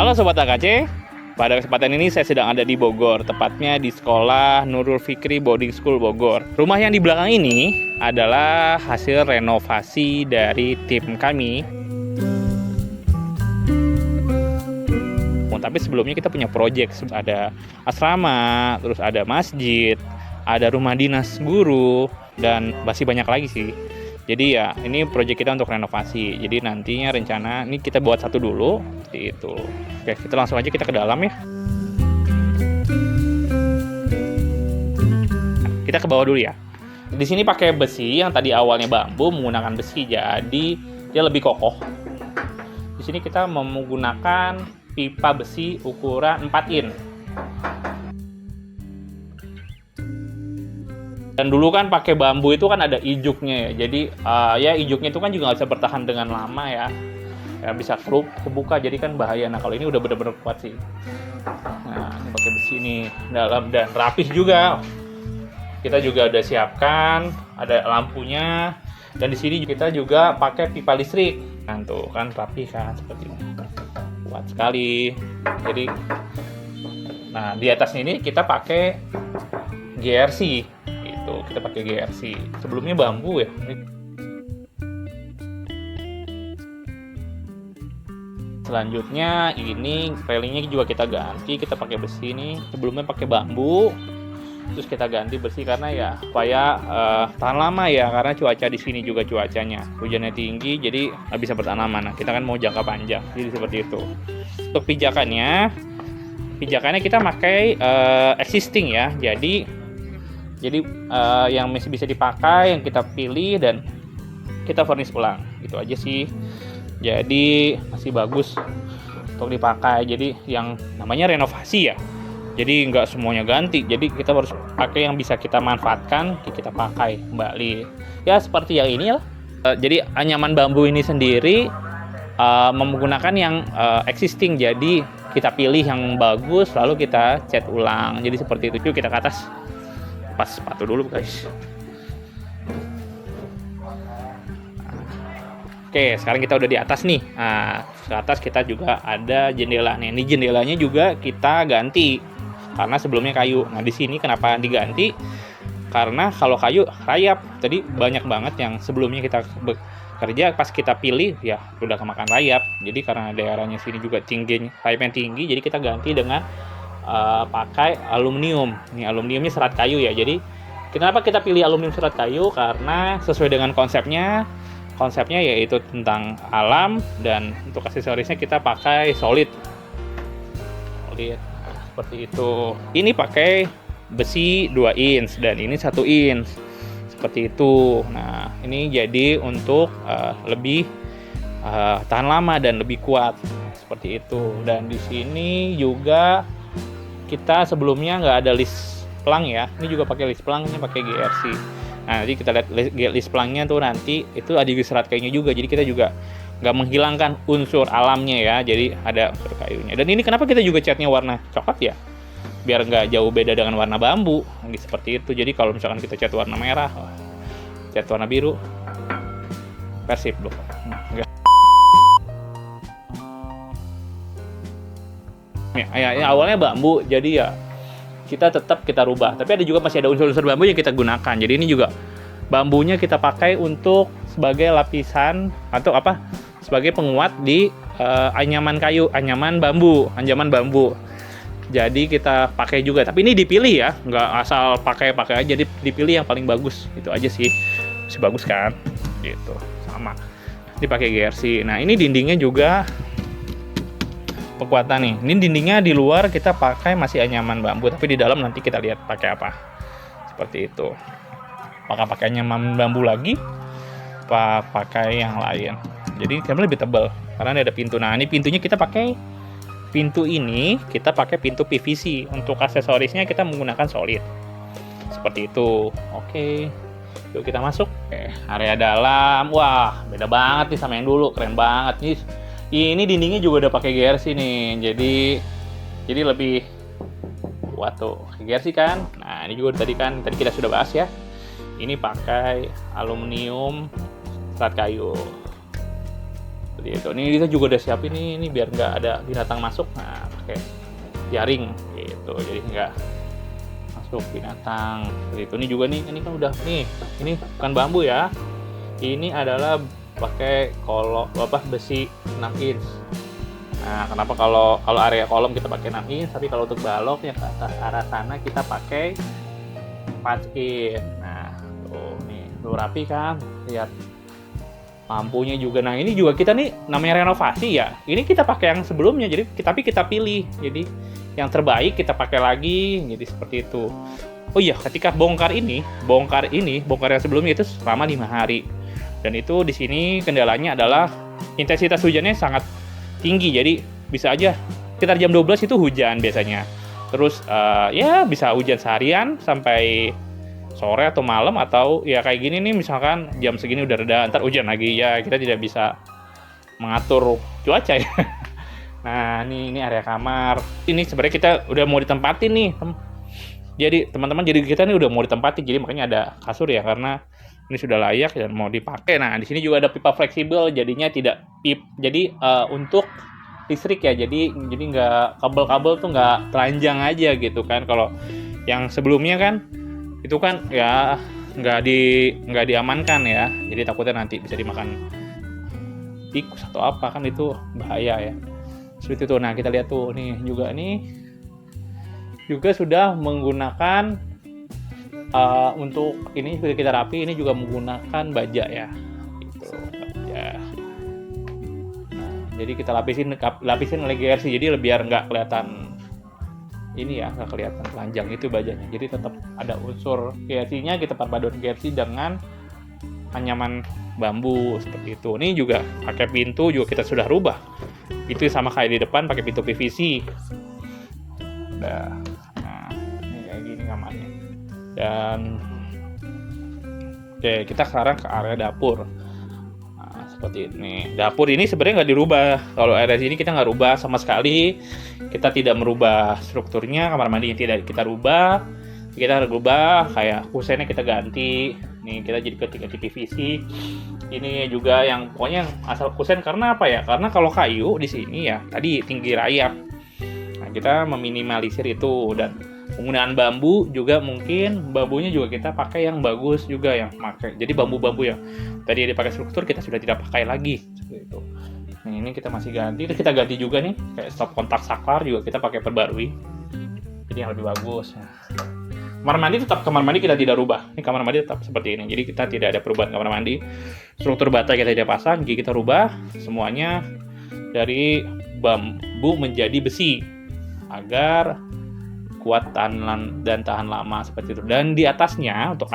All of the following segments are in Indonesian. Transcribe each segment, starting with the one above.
Halo Sobat AKC, pada kesempatan ini saya sedang ada di Bogor, tepatnya di sekolah Nurul Fikri Boarding School Bogor. Rumah yang di belakang ini adalah hasil renovasi dari tim kami. Tapi sebelumnya kita punya proyek, ada asrama, terus ada masjid, ada rumah dinas guru, dan masih banyak lagi sih. Jadi ya ini proyek kita untuk renovasi. Jadi nantinya rencana ini kita buat satu dulu seperti itu. Oke, kita langsung aja kita ke dalam ya. Kita ke bawah dulu ya. Di sini pakai besi yang tadi awalnya bambu, menggunakan besi jadi dia lebih kokoh. Di sini kita menggunakan pipa besi ukuran 4 in. Dan dulu kan pakai bambu itu kan ada ijuknya ya. Jadi ya ijuknya itu kan juga nggak bisa bertahan dengan lama ya. Ya bisa kebuka jadi kan bahaya. Nah kalau ini udah bener-bener kuat sih. Nah ini pakai besi ini dalam dan rapih juga. Kita juga udah siapkan ada lampunya. Dan di sini kita juga pakai pipa listrik. Nah tuh kan rapi kan seperti ini. Kuat sekali. Jadi nah di atasnya ini kita pakai GRC. Kita pakai GRC. Sebelumnya bambu ya. Selanjutnya ini railingnya juga kita ganti, kita pakai besi ini. Sebelumnya pakai bambu, terus kita ganti besi karena ya supaya tahan lama ya, karena cuaca di sini juga cuacanya hujannya tinggi, jadi nggak bisa bertahan lama. Nah kita kan mau jangka panjang, jadi seperti itu. Untuk pijakannya kita pakai existing ya, jadi yang masih bisa dipakai, yang kita pilih dan kita furnish ulang, gitu aja sih. Jadi masih bagus untuk dipakai. Jadi yang namanya renovasi ya. Jadi nggak semuanya ganti. Jadi kita harus pakai yang bisa kita manfaatkan, kita pakai kembali. Ya seperti yang ini lah. Jadi anyaman bambu ini sendiri menggunakan yang existing. Jadi kita pilih yang bagus, lalu kita cat ulang. Jadi seperti itu. Yuk kita ke atas. Pas sepatu dulu guys. Oke, sekarang kita udah di atas nih. Nah, ke atas kita juga ada jendela. Nih, ini jendelanya juga kita ganti karena sebelumnya kayu. Nah, di sini kenapa diganti? Karena kalau kayu rayap. Tadi banyak banget yang sebelumnya kita bekerja pas kita pilih ya udah kemakan rayap. Jadi karena daerahnya sini juga tinggi, rayapnya tinggi, jadi kita ganti dengan pakai aluminium. Ini aluminiumnya serat kayu ya. Jadi kenapa kita pilih aluminium serat kayu? Karena sesuai dengan konsepnya yaitu tentang alam, dan untuk aksesorisnya kita pakai solid. Seperti itu. Ini pakai besi 2 inch dan ini 1 inch. Seperti itu. Nah, ini jadi untuk lebih tahan lama dan lebih kuat. Seperti itu. Dan di sini juga kita sebelumnya nggak ada list plang ya, ini juga pakai list plang, ini pakai GRC. Nah nanti kita lihat list plangnya tuh, nanti itu ada serat kayunya juga, jadi kita juga nggak menghilangkan unsur alamnya ya, jadi ada unsur kayunya. Dan ini kenapa kita juga catnya warna coklat ya, biar nggak jauh beda dengan warna bambu, seperti itu. Jadi kalau misalkan kita cat warna merah, cat warna biru, persib loh. Ya, awalnya bambu, jadi ya kita tetap kita rubah. Tapi ada juga masih ada unsur-unsur bambu yang kita gunakan. Jadi ini juga bambunya kita pakai untuk sebagai lapisan atau apa? Sebagai penguat di anyaman kayu, anyaman bambu. Jadi kita pakai juga. Tapi ini dipilih ya, nggak asal pakai aja. Jadi dipilih yang paling bagus. Itu aja sih. Masih bagus kan? Gitu. Sama. Dipakai GRC. Nah ini dindingnya juga pekuatan nih. Ini dindingnya di luar kita pakai masih anyaman bambu, tapi di dalam nanti kita lihat pakai apa. Seperti itu. Apakah pakai anyaman bambu lagi? Apa pakai yang lain? Jadi kami lebih tebal karena ada pintu. Nah, ini pintunya kita pakai pintu PVC. Untuk aksesorisnya kita menggunakan solid. Seperti itu. Oke. Yuk kita masuk. Area dalam. Wah, beda banget nih sama yang dulu. Keren banget nih. Ini dindingnya juga udah pakai GRC nih, jadi lebih kuat tuh GRC kan. Nah ini juga tadi kita sudah bahas ya. Ini pakai aluminium serat kayu. Seperti itu. Ini kita juga udah siapin ini biar nggak ada binatang masuk. Nah, pakai jaring gitu. Jadi nggak masuk binatang. Seperti itu. Ini juga nih, ini kan udah nih. Ini bukan bambu ya. Ini adalah pakai besi 6 inch. Nah, kenapa kalau area kolom kita pakai 6 inch, tapi kalau untuk balok yang ke atas arah sana kita pakai 4 inch. Nah, tuh nih, tuh rapi kan? Lihat lampunya juga. Nah, ini juga kita nih namanya renovasi ya. Ini kita pakai yang sebelumnya, jadi tapi kita pilih. Jadi yang terbaik kita pakai lagi. Jadi seperti itu. Oh iya, ketika bongkar yang sebelumnya itu selama 5 hari. Dan itu di sini kendalanya adalah intensitas hujannya sangat tinggi, jadi bisa aja sekitar jam 12 itu hujan biasanya. Terus ya bisa hujan seharian sampai sore atau malam, atau ya kayak gini nih misalkan jam segini udah reda, ntar hujan lagi. Ya kita tidak bisa mengatur cuaca ya. Nah ini area kamar. Ini sebenarnya kita udah mau ditempatin nih. Jadi teman-teman, jadi kita nih udah mau ditempatin, jadi makanya ada kasur ya, karena ini sudah layak dan mau dipakai. Nah, di sini juga ada pipa fleksibel, jadinya tidak jadi untuk listrik ya. Jadi nggak kabel-kabel tuh nggak telanjang aja gitu kan. Kalau yang sebelumnya kan itu kan ya nggak diamankan ya. Jadi takutnya nanti bisa dimakan tikus atau apa, kan itu bahaya ya. Seperti itu. Nah, kita lihat tuh nih juga sudah menggunakan untuk ini sudah kita rapi, ini juga menggunakan baja ya, gitu, baja. Nah, jadi kita lapisin oleh GRC, jadi biar nggak kelihatan ini ya, nggak kelihatan telanjang itu bajanya. Jadi tetap ada unsur GRC-nya, kita perpaduan GRC dengan anyaman bambu seperti itu. Ini juga pakai pintu juga kita sudah rubah. Itu sama kayak di depan pakai pintu PVC. Nah, ini kayak gini kamarnya. Dan oke, kita sekarang ke area dapur. Nah, seperti ini. Dapur ini sebenarnya nggak dirubah. Kalau area sini kita nggak rubah sama sekali. Kita tidak merubah strukturnya. Kamar mandinya tidak kita rubah. Kita rubah kayak kusennya kita ganti. Nih kita jadi ganti PVC. Ini juga yang pokoknya asal kusen, karena apa ya? Karena kalau kayu di sini ya tadi tinggi rayap. Nah, kita meminimalisir itu. Dan penggunaan bambu juga, mungkin bambunya juga kita pakai yang bagus juga, yang pakai. Jadi bambu-bambu yang tadi dipakai struktur kita sudah tidak pakai lagi seperti itu. Nah, ini kita masih ganti. Terus kita ganti juga nih kayak stop kontak saklar juga kita pakai perbarui. Jadi yang lebih bagus. Nah, kamar mandi kita tidak rubah. Ini kamar mandi tetap seperti ini. Jadi kita tidak ada perubahan kamar mandi. Struktur bata kita tidak pasang, jadi kita rubah semuanya dari bambu menjadi besi agar kuat tahan lama seperti itu. Dan di atasnya untuk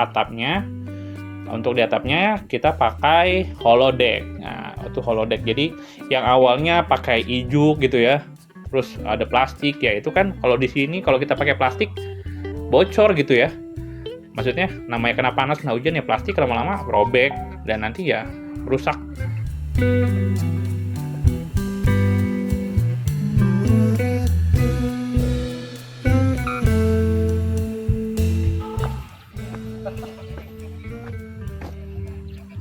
di atapnya kita pakai holodeck. Nah, itu holodeck. Jadi yang awalnya pakai ijuk gitu ya. Terus ada plastik ya, itu kan kalau di sini kalau kita pakai plastik bocor gitu ya. Maksudnya namanya kena panas, kena hujan ya, plastik lama-lama robek dan nanti ya rusak.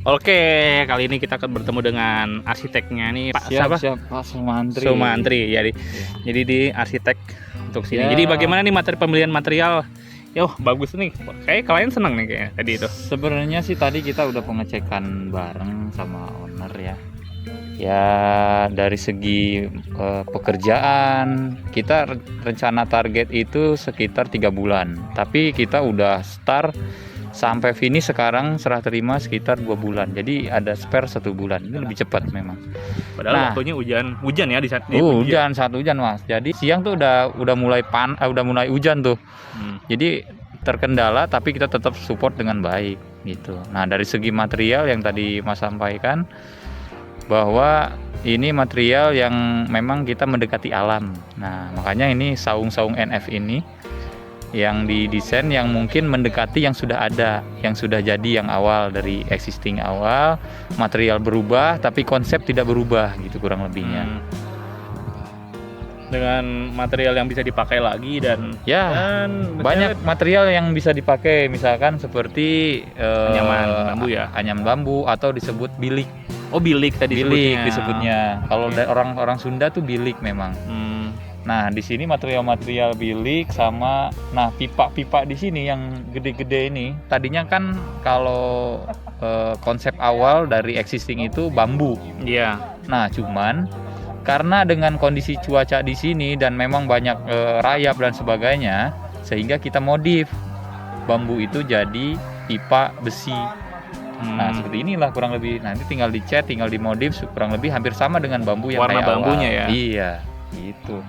Oke, kali ini kita akan bertemu dengan arsiteknya nih, Pak siapa? Pak Sumantri. Jadi di arsitek untuk sini. Jadi bagaimana nih pemilihan material? Yo, bagus nih. Kayak kalian seneng nih kayaknya tadi itu. Sebenarnya sih tadi kita udah pengecekan bareng sama owner ya. Ya dari segi pekerjaan kita rencana target itu sekitar 3 bulan. Tapi kita udah start sampai finish sekarang serah terima sekitar 2 bulan. Jadi ada spare 1 bulan. Ini lebih cepat memang. Padahal waktunya hujan ya di saat hujan Mas. Jadi siang tuh udah mulai hujan tuh. Jadi terkendala tapi kita tetap support dengan baik gitu. Nah, dari segi material yang tadi Mas sampaikan bahwa ini material yang memang kita mendekati alam. Nah, makanya ini saung-saung NF ini yang didesain yang mungkin mendekati yang sudah ada, yang sudah jadi yang awal dari existing awal, material berubah tapi konsep tidak berubah gitu kurang lebihnya. dengan material yang bisa dipakai lagi dan banyak material yang bisa dipakai, misalkan seperti anyaman bambu ya, anyaman bambu atau disebut bilik. Oh bilik tadi disebutnya. Kalau orang Sunda tuh bilik memang. Nah di sini material-material bilik sama, nah pipa-pipa di sini yang gede-gede ini. Tadinya kan kalau konsep awal dari existing itu bambu. Iya. Nah cuman karena dengan kondisi cuaca di sini dan memang banyak rayap dan sebagainya, sehingga kita modif bambu itu jadi pipa besi. Nah seperti inilah kurang lebih. Nanti tinggal dicat, tinggal dimodif kurang lebih hampir sama dengan bambu yang warna kayak bambunya awal. Ya. Iya, gitu.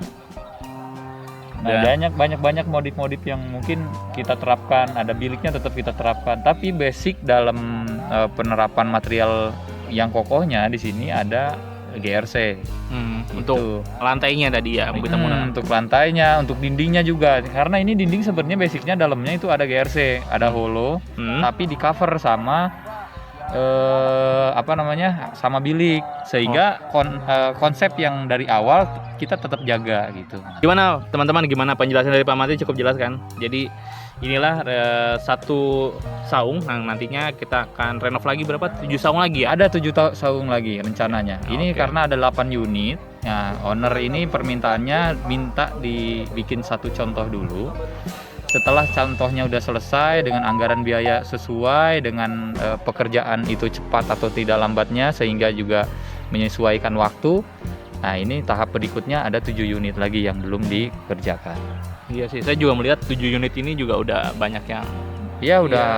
Nah banyak modif-modif yang mungkin kita terapkan. Ada biliknya tetap kita terapkan. Tapi basic dalam penerapan material yang kokohnya di sini ada GRC. Untuk lantainya tadi ya, untuk lantainya, untuk dindingnya juga. Karena ini dinding sebenarnya basicnya dalamnya itu ada GRC, ada hollow, tapi di cover sama sama bilik, sehingga konsep yang dari awal kita tetap jaga gitu. Gimana teman-teman, gimana penjelasan dari Pak Matri? Cukup jelas kan? Jadi inilah satu saung yang nantinya kita akan renov lagi, berapa? 7 saung lagi ya? Ada 7 saung lagi rencananya. Ini karena ada 8 unit. Nah, owner ini permintaannya minta dibikin satu contoh dulu. Setelah contohnya udah selesai dengan anggaran biaya sesuai dengan pekerjaan itu cepat atau tidak lambatnya, sehingga juga menyesuaikan waktu. Nah ini tahap berikutnya ada 7 unit lagi yang belum dikerjakan. Iya sih, saya juga melihat 7 unit ini juga udah banyak yang udah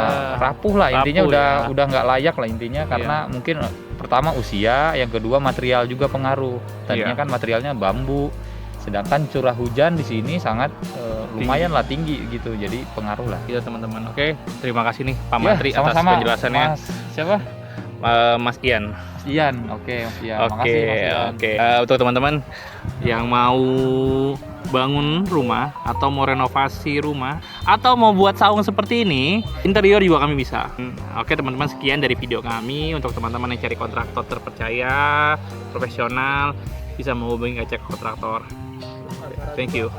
rapuh lah, intinya udah nggak layak lah intinya, karena mungkin pertama usia, yang kedua material juga pengaruh. Tadinya kan materialnya bambu, sedangkan curah hujan di sini sangat lumayan lah tinggi gitu, jadi pengaruh lah. Iya teman-teman. Oke, terima kasih nih Pak Matri atas penjelasannya. Mas siapa? Mas Ian. Oke, Mas Ian. Makasih, Mas Ian. Oke. Untuk teman-teman yang mau bangun rumah atau mau renovasi rumah atau mau buat saung seperti ini, interior juga kami bisa. Oke teman-teman, sekian dari video kami. Untuk teman-teman yang cari kontraktor terpercaya, profesional, bisa menghubungi Ngecek Kontraktor. Thank you.